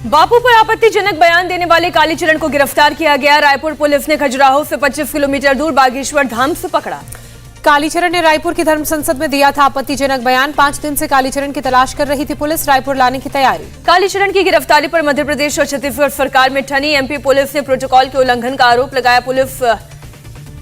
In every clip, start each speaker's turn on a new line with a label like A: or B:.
A: बापू पर आपत्तिजनक बयान देने वाले कालीचरण को गिरफ्तार किया गया। रायपुर पुलिस ने खजुराहो से 25 किलोमीटर दूर बागेश्वर धाम से पकड़ा।
B: कालीचरण ने रायपुर की धर्म संसद में दिया था आपत्तिजनक बयान। 5 दिन से कालीचरण की तलाश कर रही थी पुलिस, रायपुर लाने की तैयारी।
A: कालीचरण की गिरफ्तारी पर मध्य प्रदेश और छत्तीसगढ़ सरकार में ठनी एमपी पुलिस ने प्रोटोकॉल के उल्लंघन का आरोप लगाया। पुलिस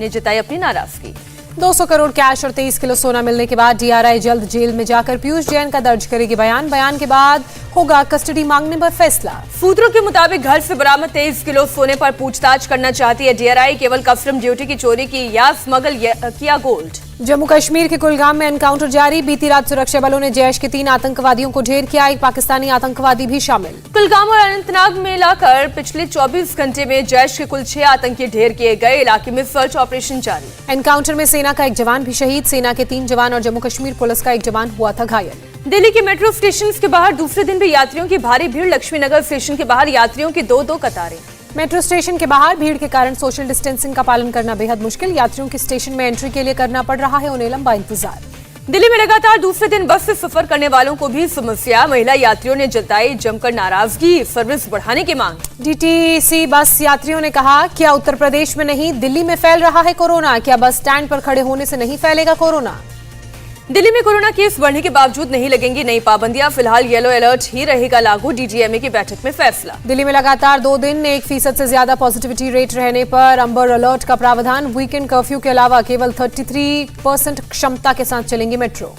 A: ने जताई अपनी नाराजगी।
B: 200 करोड़ कैश और 23 किलो सोना मिलने के बाद डीआरआई जल्द जेल में जाकर पीयूष जैन का दर्ज करेगी बयान। बयान के बाद होगा कस्टडी मांगने पर फैसला।
A: सूत्रों के मुताबिक घर से बरामद 23 किलो सोने पर पूछताछ करना चाहती है डीआरआई। केवल कस्टम ड्यूटी की चोरी की या स्मगल किया गोल्ड।
B: जम्मू कश्मीर के कुलगाम में एनकाउंटर जारी। बीती रात सुरक्षा बलों ने जैश के 3 आतंकवादियों को ढेर किया, एक पाकिस्तानी आतंकवादी भी शामिल।
A: कुलगाम और अनंतनाग में लाकर पिछले 24 घंटे में जैश के कुल 6 आतंकी ढेर किए गए। इलाके में सर्च ऑपरेशन जारी।
B: एनकाउंटर में सेना का एक जवान भी शहीद, सेना के 3 जवान और जम्मू कश्मीर पुलिस का एक जवान हुआ था घायल।
A: दिल्ली के मेट्रो स्टेशन के बाहर दूसरे दिन भी यात्रियों की भारी भीड़। लक्ष्मीनगर स्टेशन के बाहर यात्रियों की 2-2 कतारें।
B: मेट्रो स्टेशन के बाहर भीड़ के कारण सोशल डिस्टेंसिंग का पालन करना बेहद मुश्किल। यात्रियों की स्टेशन में एंट्री के लिए करना पड़ रहा है उन्हें लंबा इंतजार।
A: दिल्ली में लगातार दूसरे दिन बस से सफर करने वालों को भी समस्या। महिला यात्रियों ने जताई जमकर नाराजगी, सर्विस बढ़ाने की मांग।
B: डीटीसी बस यात्रियों ने कहा, क्या उत्तर प्रदेश में नहीं दिल्ली में फैल रहा है कोरोना? क्या बस स्टैंड पर खड़े होने से नहीं फैलेगा कोरोना?
A: दिल्ली में कोरोना केस बढ़ने के बावजूद नहीं लगेंगी नई पाबंदियां। फिलहाल येलो अलर्ट ही रहेगा लागू। डीजीएमए की बैठक में फैसला।
B: दिल्ली में लगातार 2 दिन 1% से ज्यादा पॉजिटिविटी रेट रहने पर अम्बर अलर्ट का प्रावधान। वीकेंड कर्फ्यू के अलावा केवल 33% क्षमता के साथ चलेंगी मेट्रो।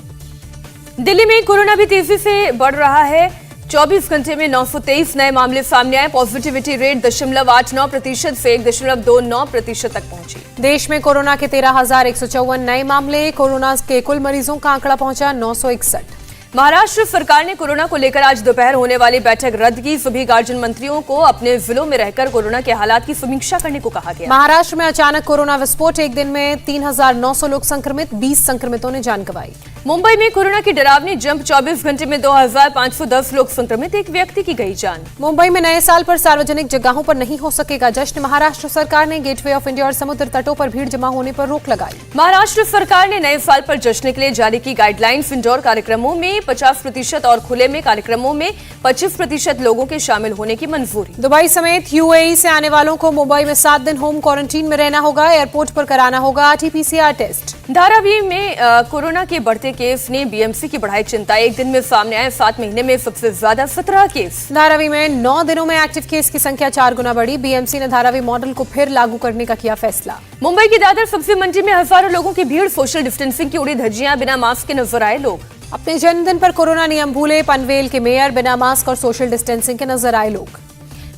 A: दिल्ली में कोरोना भी तेजी से बढ़ रहा है। 24 घंटे में 923 नए मामले सामने आए। पॉजिटिविटी रेट 0.89% से 1.29% तक पहुंची।
B: देश में कोरोना के 13,154 नए मामले। कोरोना के कुल मरीजों का आंकड़ा पहुंचा 961।
A: महाराष्ट्र सरकार ने कोरोना को लेकर आज दोपहर होने वाली बैठक रद्द की। सभी गार्जियन मंत्रियों को अपने जिलों में रहकर कोरोना के हालात की समीक्षा करने को कहा गया।
B: महाराष्ट्र में अचानक कोरोना विस्फोट। एक दिन में 3,900 लोग संक्रमित, 20 संक्रमितों ने जान गंवाई।
A: मुंबई में कोरोना की डरावनी जंप। 24 घंटे में 2,510 लोग संक्रमित, एक व्यक्ति की गई जान।
B: मुंबई में नए साल पर सार्वजनिक जगहों पर नहीं हो सकेगा जश्न। महाराष्ट्र सरकार ने गेटवे ऑफ इंडिया और समुद्र तटों पर भीड़ जमा होने पर रोक लगाई।
A: महाराष्ट्र सरकार ने नए साल पर जश्न के लिए जारी की गाइडलाइंस। इंडोर कार्यक्रमों में 50% और खुले में कार्यक्रमों में 25% लोगों के शामिल होने की मंजूरी।
B: दुबई समेत यूएई से आने वालों को मुंबई में 7 दिन होम क्वारंटीन में रहना होगा। एयरपोर्ट पर कराना होगा आरटी-पीसीआर टेस्ट।
A: धारावी में कोरोना के बढ़ते केस ने बीएमसी की बढ़ाई चिंता। एक दिन में सामने आए 7 महीने में सबसे ज्यादा 17 केस।
B: धारावी में 9 दिनों में एक्टिव केस की संख्या 4 गुना बढ़ी। बीएमसी ने धारावी मॉडल को फिर लागू करने का किया फैसला।
A: मुंबई की दादर सब्जी मंडी में हजारों लोगों की भीड़। सोशल डिस्टेंसिंग की उड़ी धज्जियां, बिना मास्क के नजर आए लोग।
B: अपने जन्मदिन पर कोरोना नियम भूले। पनवेल के मेयर बिना मास्क और सोशल डिस्टेंसिंग के नजर आए लोग।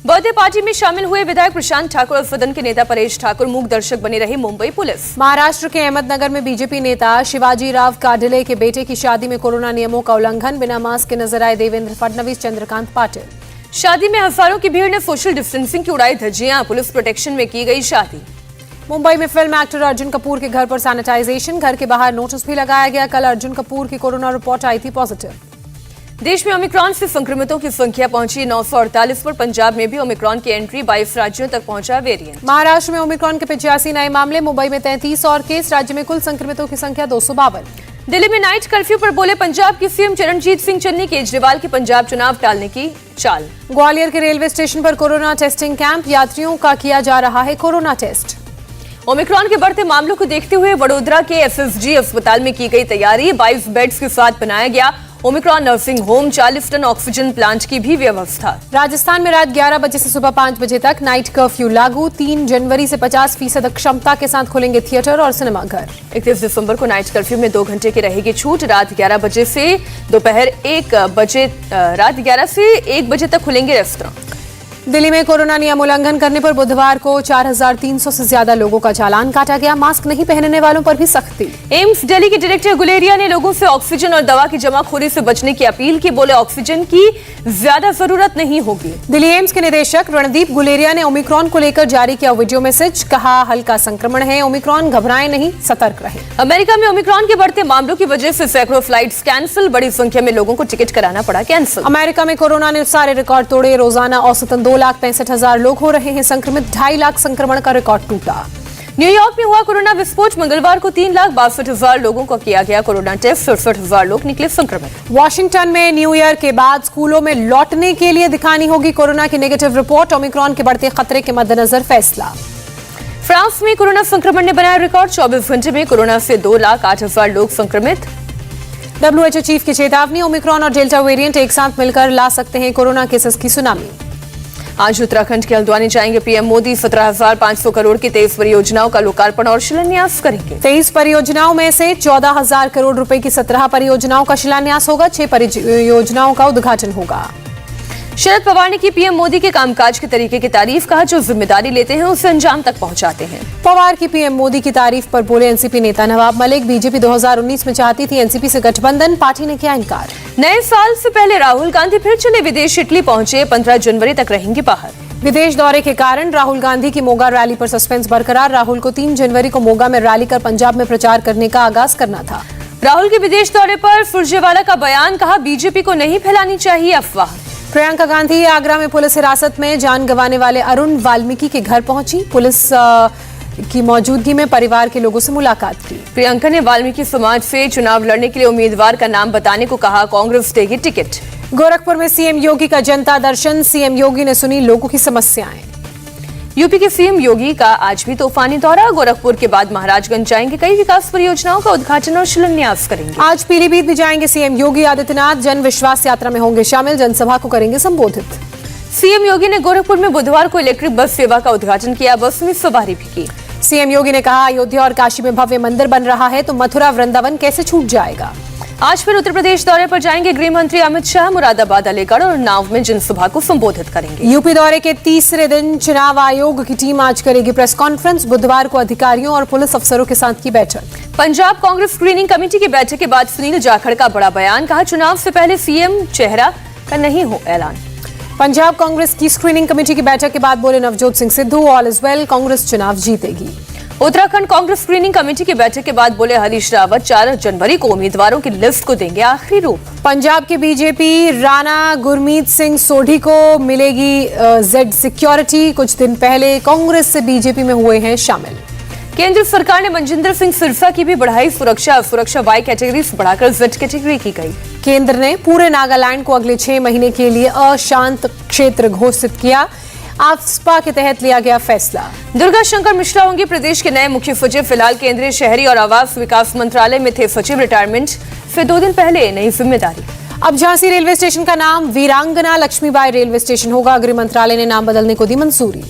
A: बर्थडे पार्टी में शामिल हुए विधायक प्रशांत ठाकुर और सदन के नेता परेश ठाकुर। मूक दर्शक बनी रही मुंबई पुलिस।
B: महाराष्ट्र के अहमदनगर में बीजेपी नेता शिवाजी राव काडिले के बेटे की शादी में कोरोना नियमों का उल्लंघन। बिना मास्क के नजर आए देवेंद्र फडणवीस, चंद्रकांत पाटिल।
A: शादी में हजारों की भीड़ ने सोशल डिस्टेंसिंग की उड़ाई धज्जियां। पुलिस प्रोटेक्शन में की गई शादी।
B: मुंबई में फिल्म एक्टर अर्जुन कपूर के घर पर सैनिटाइजेशन। घर के बाहर नोटिस भी लगाया गया। कल अर्जुन कपूर की कोरोना रिपोर्ट आई थी पॉजिटिव।
A: देश में ओमिक्रॉन से संक्रमितों की संख्या पहुंची 948 पर। पंजाब में भी ओमिक्रॉन की एंट्री 22 राज्यों तक पहुंचा वेरिएंट।
B: महाराष्ट्र में ओमिक्रॉन के 85 नए मामले। मुंबई में 33 और केस। राज्य में कुल संक्रमितों की संख्या 252।
A: दिल्ली में नाइट कर्फ्यू पर बोले पंजाब के सीएम चरणजीत सिंह चन्नी। केजरीवाल की पंजाब चुनाव टालने की चाल।
B: ग्वालियर के रेलवे स्टेशन पर कोरोना टेस्टिंग कैंप। यात्रियों का किया जा रहा है कोरोना टेस्ट।
A: ओमिक्रॉन के बढ़ते मामलों को देखते हुए वडोदरा के एसएसजी अस्पताल में की गई तैयारी। 22 बेड्स के साथ बनाया गया omicron nursing home. 40 ton oxygen plant की भी व्यवस्था।
B: राजस्थान में रात 11 बजे से सुबह 5 बजे तक नाइट कर्फ्यू लागू। 3 जनवरी से 50% क्षमता के साथ खुलेंगे थिएटर और सिनेमाघर।
A: 31 दिसंबर को नाइट कर्फ्यू में 2 घंटे की रहेगी छूट। रात 11 बजे से दोपहर 1 बजे रात 11 से 1 बजे तक खुलेंगे रेस्तरां।
B: दिल्ली में कोरोना नियम उल्लंघन करने पर बुधवार को 4,300 से ज्यादा लोगों का चालान काटा गया। मास्क नहीं पहनने वालों पर भी सख्ती।
A: एम्स दिल्ली के डायरेक्टर गुलेरिया ने लोगों से ऑक्सीजन और दवा की जमाखोरी से बचने की अपील की। बोले ऑक्सीजन की ज्यादा जरूरत नहीं होगी।
B: दिल्ली एम्स के निदेशक रणदीप गुलेरिया ने ओमिक्रॉन को लेकर जारी किया वीडियो मैसेज। कहा, हल्का संक्रमण है, ओमिक्रॉन, घबराएं नहीं, सतर्क रहें।
A: अमेरिका में ओमिक्रॉन के बढ़ते मामलों की वजह से सैकड़ों फ्लाइट्स कैंसिल। बड़ी संख्या में लोगों को टिकट कराना पड़ा कैंसिल।
B: अमेरिका में कोरोना ने सारे रिकॉर्ड तोड़े। रोजाना औसतन 2,65,000 लोग हो रहे हैं संक्रमित। 2.5 लाख संक्रमण का रिकॉर्ड टूटा।
A: न्यूयॉर्क में हुआ कोरोना विस्फोट। मंगलवार को 3,62,000 लोगों को किया गया कोरोना टेस्ट। 67,000 लोग निकले संक्रमित।
B: वॉशिंगटन में न्यू ईयर के बाद स्कूलों में लौटने के लिए दिखानी होगी कोरोना की नेगेटिव रिपोर्ट। ओमिक्रॉन के बढ़ते खतरे के मद्देनजर फैसला।
A: फ्रांस में कोरोना संक्रमण ने बनाया रिकॉर्ड। 24 घंटे में कोरोना से 2,08,000 लोग संक्रमित।
B: WHO चीफ की चेतावनी, ओमिक्रॉन और डेल्टा वेरिएंट एक साथ मिलकर ला सकते हैं कोरोना केसेस की सुनामी।
A: आज उत्तराखंड के हल्द्वानी जाएंगे पीएम मोदी। 17,500 करोड़ की 23 परियोजनाओं का लोकार्पण और शिलान्यास करेंगे।
B: 23 परियोजनाओं में से 14,000 करोड़ रुपए की 17 परियोजनाओं का शिलान्यास होगा। 6 परियोजनाओं का उद्घाटन होगा।
A: शरद पवार ने की पीएम मोदी के कामकाज के तरीके की तारीफ। कहा, जो जिम्मेदारी लेते हैं उसे अंजाम तक पहुंचाते हैं।
B: पवार की पीएम मोदी की तारीफ पर बोले एनसीपी नेता नवाब मलिक। बीजेपी 2019 में चाहती थी एनसीपी से गठबंधन, पार्टी ने किया इनकार।
A: नए साल से पहले राहुल गांधी फिर चले विदेश। इटली पहुंचे। 15 जनवरी तक रहेंगे बाहर।
B: विदेश दौरे के कारण राहुल गांधी की मोगा रैली पर सस्पेंस बरकरार। राहुल को 3 जनवरी को मोगा में रैली कर पंजाब में प्रचार करने का आगाज करना था।
A: राहुल के विदेश दौरे पर सुरजेवाला का बयान। कहा, बीजेपी को नहीं फैलानी चाहिए अफवाह।
B: प्रियंका गांधी आगरा में पुलिस हिरासत में। जान गंवाने वाले अरुण वाल्मीकि के घर पहुंची। पुलिस की मौजूदगी में परिवार के लोगों से मुलाकात की।
A: प्रियंका ने वाल्मीकि समाज से चुनाव लड़ने के लिए उम्मीदवार का नाम बताने को कहा। कांग्रेस देगी टिकट।
B: गोरखपुर में सीएम योगी का जनता दर्शन। सीएम योगी ने सुनी लोगों की समस्याएं।
A: यूपी के सीएम योगी का आज भी तूफानी दौरा। गोरखपुर के बाद महाराजगंज जाएंगे। कई विकास परियोजनाओं का उद्घाटन और शिलान्यास करेंगे।
B: आज पीलीभीत भी जाएंगे सीएम योगी आदित्यनाथ। जन विश्वास यात्रा में होंगे शामिल। जनसभा को करेंगे संबोधित।
A: सीएम योगी ने गोरखपुर में बुधवार को इलेक्ट्रिक बस सेवा का उद्घाटन किया। बस में सवारी भी की।
B: सीएम योगी ने कहा, अयोध्या और काशी में भव्य मंदिर बन रहा है तो मथुरा वृंदावन कैसे छूट जाएगा।
A: आज फिर उत्तर प्रदेश दौरे पर जाएंगे गृह मंत्री अमित शाह। मुरादाबाद, अलीगढ़ और उन्नाव में जनसभा को संबोधित करेंगे।
B: यूपी दौरे के तीसरे दिन चुनाव आयोग की टीम आज करेगी प्रेस कॉन्फ्रेंस। बुधवार को अधिकारियों और पुलिस अफसरों के साथ की बैठक।
A: पंजाब कांग्रेस स्क्रीनिंग कमेटी की बैठक के बाद सुनील जाखड़ का बड़ा बयान। कहा, चुनाव से पहले सीएम चेहरा का नहीं हो ऐलान।
B: पंजाब कांग्रेस की स्क्रीनिंग कमेटी की बैठक के बाद बोले Navjot Singh Sidhu, all is well, Congress चुनाव जीतेगी।
A: उत्तराखंड कांग्रेस स्क्रीनिंग कमेटी की बैठक के बाद बोले हरीश रावत, 4 जनवरी को उम्मीदवारों की लिस्ट को देंगे आखिरी रूप।
B: पंजाब के बीजेपी राणा गुरमीत सिंह सोढ़ी को मिलेगी जेड सिक्योरिटी। कुछ दिन पहले कांग्रेस से बीजेपी में हुए हैं शामिल।
A: केंद्र सरकार ने मनजिंदर सिंह सिरसा की भी बढ़ाई सुरक्षा। सुरक्षा वाई कैटेगरी से बढ़ाकर जेड कैटेगरी की गई।
B: केंद्र ने पूरे नागालैंड को अगले 6 महीने के लिए अशांत क्षेत्र घोषित किया। आफ्स्पा के तहत लिया गया फैसला।
A: दुर्गा शंकर मिश्रा होंगे प्रदेश के नए मुख्य सचिव। फिलहाल केंद्रीय शहरी और आवास विकास मंत्रालय में थे सचिव। रिटायरमेंट से 2 दिन पहले नई जिम्मेदारी।
B: अब झांसी रेलवे स्टेशन का नाम वीरांगना लक्ष्मीबाई रेलवे स्टेशन होगा। गृह मंत्रालय ने नाम बदलने को दी मंजूरी।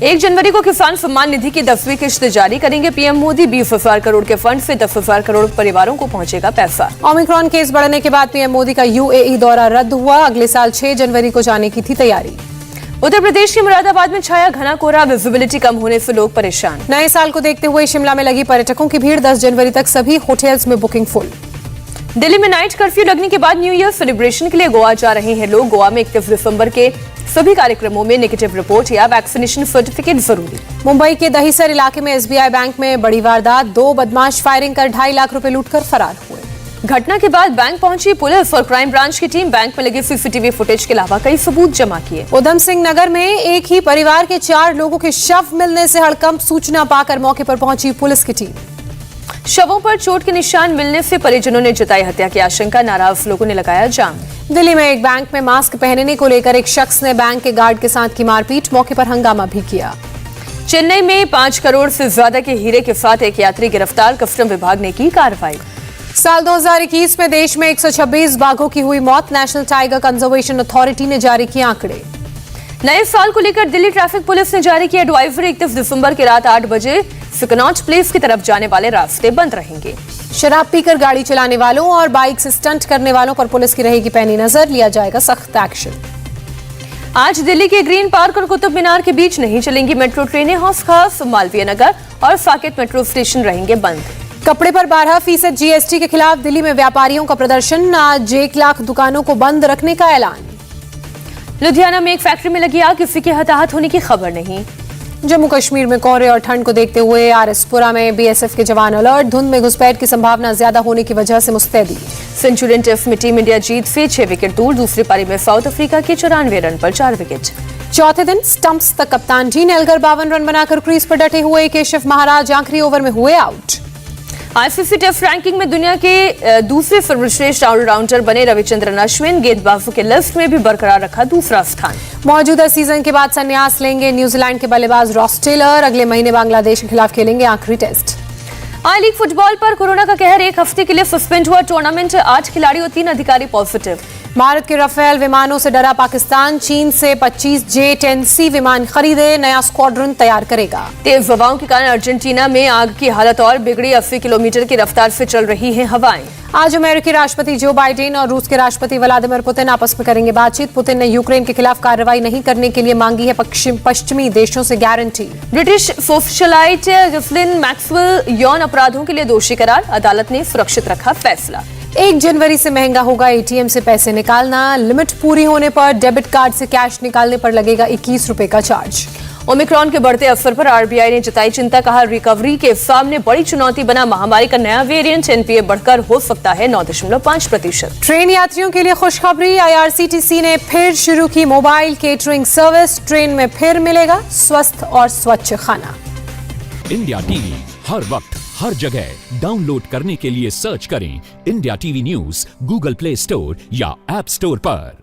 A: 1 जनवरी को किसान सम्मान निधि की 10वीं किश्त जारी करेंगे पीएम मोदी। 20,000 करोड़ के फंड से 10,000 करोड़ परिवारों को पहुंचेगा पैसा।
B: ओमिक्रॉन केस बढ़ने के बाद पीएम मोदी का यूएई दौरा रद्द हुआ। अगले साल 6 जनवरी को जाने की थी तैयारी।
A: उत्तर प्रदेश के मुरादाबाद में छाया घना कोहरा। विजिबिलिटी कम होने से लोग परेशान।
B: नए साल को देखते हुए शिमला में लगी पर्यटकों की भीड़। 10 जनवरी तक सभी होटल्स में बुकिंग फुल।
A: दिल्ली में नाइट कर्फ्यू लगने के बाद न्यू ईयर सेलिब्रेशन के लिए गोवा जा रहे हैं लोग। गोवा में 31 दिसंबर के सभी कार्यक्रमों में नेगेटिव रिपोर्ट या वैक्सीनेशन सर्टिफिकेट जरूरी।
B: मुंबई के दहिसर इलाके में एसबीआई बैंक में बड़ी वारदात। 2 बदमाश फायरिंग कर 2.5 लाख रुपए लूटकर फरार हुए।
A: घटना के बाद बैंक पहुंची पुलिस और क्राइम ब्रांच की टीम। बैंक में लगे सीसीटीवी फुटेज के अलावा कई सबूत जमा किए।
B: उधम सिंह नगर में एक ही परिवार के 4 लोगों के शव मिलने से हड़कंप। सूचना पाकर मौके पर पहुंची पुलिस की टीम।
A: शवों पर चोट के निशान मिलने से परिजनों ने जताई हत्या की आशंका। नाराज लोगों ने लगाया जाम।
B: दिल्ली में एक बैंक में मास्क पहनने को लेकर एक शख्स ने बैंक के गार्ड के साथ की मारपीट। मौके पर हंगामा भी किया।
A: चेन्नई में 5 करोड़ से ज्यादा के हीरे के साथ एक यात्री गिरफ्तार। कस्टम विभाग ने की कार्रवाई।
B: साल 2021 में देश में 126 बाघों की हुई मौत। नेशनल टाइगर कंजर्वेशन अथॉरिटी ने जारी किए आंकड़े।
A: नए साल को लेकर दिल्ली ट्रैफिक पुलिस ने जारी किया एडवाइजरी। 31 दिसंबर की रात 8 बजे से कनॉट प्लेस की तरफ जाने वाले रास्ते बंद रहेंगे।
B: शराब पीकर गाड़ी चलाने वालों और बाइक से स्टंट करने वालों पर पुलिस की रहेगी पैनी नजर। लिया जाएगा सख्त एक्शन।
A: आज दिल्ली के ग्रीन पार्क और कुतुब मीनार के बीच नहीं चलेंगी मेट्रो ट्रेनें। हौस खास, मालवीय नगर और साकेत मेट्रो स्टेशन रहेंगे बंद।
B: कपड़े पर 12% जीएसटी के खिलाफ दिल्ली में व्यापारियों का प्रदर्शन। आज 1 लाख दुकानों को बंद रखने का ऐलान।
A: लुधियाना में एक फैक्ट्री में लगी आग। किसी के हताहत होने की खबर नहीं।
B: जम्मू कश्मीर में कोहरे और ठंड को देखते हुए आरएसपुरा में बीएसएफ के जवान अलर्ट। धुंध में घुसपैठ की संभावना ज्यादा होने की वजह से मुस्तैदी।
A: सेंचुरियन टेस्ट में टीम इंडिया जीत से 6 विकेट दूर। दूसरी पारी में साउथ अफ्रीका के 94 रन पर 4 विकेट।
B: चौथे दिन स्टंप्स तक कप्तान डीन एल्गर 52 रन बनाकर क्रीज पर डटे हुए। केशव महाराज आखिरी ओवर में हुए आउट।
A: आईसीसी टेस्ट रैंकिंग में दुनिया के दूसरे सर्वश्रेष्ठ ऑलराउंडर बने रविचंद्रन अश्विन गेंदबाजों के लिस्ट में भी बरकरार रखा दूसरा स्थान।
B: मौजूदा सीजन के बाद संन्यास लेंगे न्यूजीलैंड के बल्लेबाज रॉस टेलर। अगले महीने बांग्लादेश के खिलाफ खेलेंगे आखिरी टेस्ट।
A: आई लीग फुटबॉल पर कोरोना का कहर, एक हफ्ते के लिए सस्पेंड हुआ टूर्नामेंट। 8 खिलाड़ी और 3 अधिकारी पॉजिटिव।
B: भारत के राफेल विमानों से डरा पाकिस्तान। चीन से 25 J-10C विमान खरीदे, नया स्क्वाड्रन तैयार करेगा।
A: तेज हवाओं के कारण अर्जेंटीना में आग की हालत और बिगड़ी। 80 किलोमीटर की रफ्तार से चल रही हैं हवाएं।
B: आज अमेरिकी राष्ट्रपति जो बाइडेन और रूस के राष्ट्रपति व्लादिमीर पुतिन आपस में करेंगे बातचीत। पुतिन ने यूक्रेन के खिलाफ कार्रवाई नहीं करने के लिए मांगी है पश्चिमी देशों से गारंटी।
A: ब्रिटिश सोशलाइट गिस्लिन मैक्सवेल यौन अपराधों के लिए दोषी करार, अदालत ने सुरक्षित रखा फैसला।
B: 1 जनवरी से महंगा होगा एटीएम से पैसे निकालना। लिमिट पूरी होने पर डेबिट कार्ड से कैश निकालने पर लगेगा 21 रुपए का चार्ज। ओमिक्रॉन के बढ़ते असर पर आरबीआई ने जताई चिंता, कहा रिकवरी के सामने बड़ी चुनौती बना महामारी का नया वेरिएंट। एनपीए बढ़कर हो सकता है 9.5%। ट्रेन यात्रियों के लिए खुशखबरी, आईआरसीटीसी ने फिर शुरू की मोबाइल केटरिंग सर्विस। ट्रेन में फिर मिलेगा स्वस्थ और स्वच्छ खाना।
C: इंडिया टीवी हर वक्त हर जगह डाउनलोड करने के लिए सर्च करें India TV news Google play store या ऐप स्टोर पर।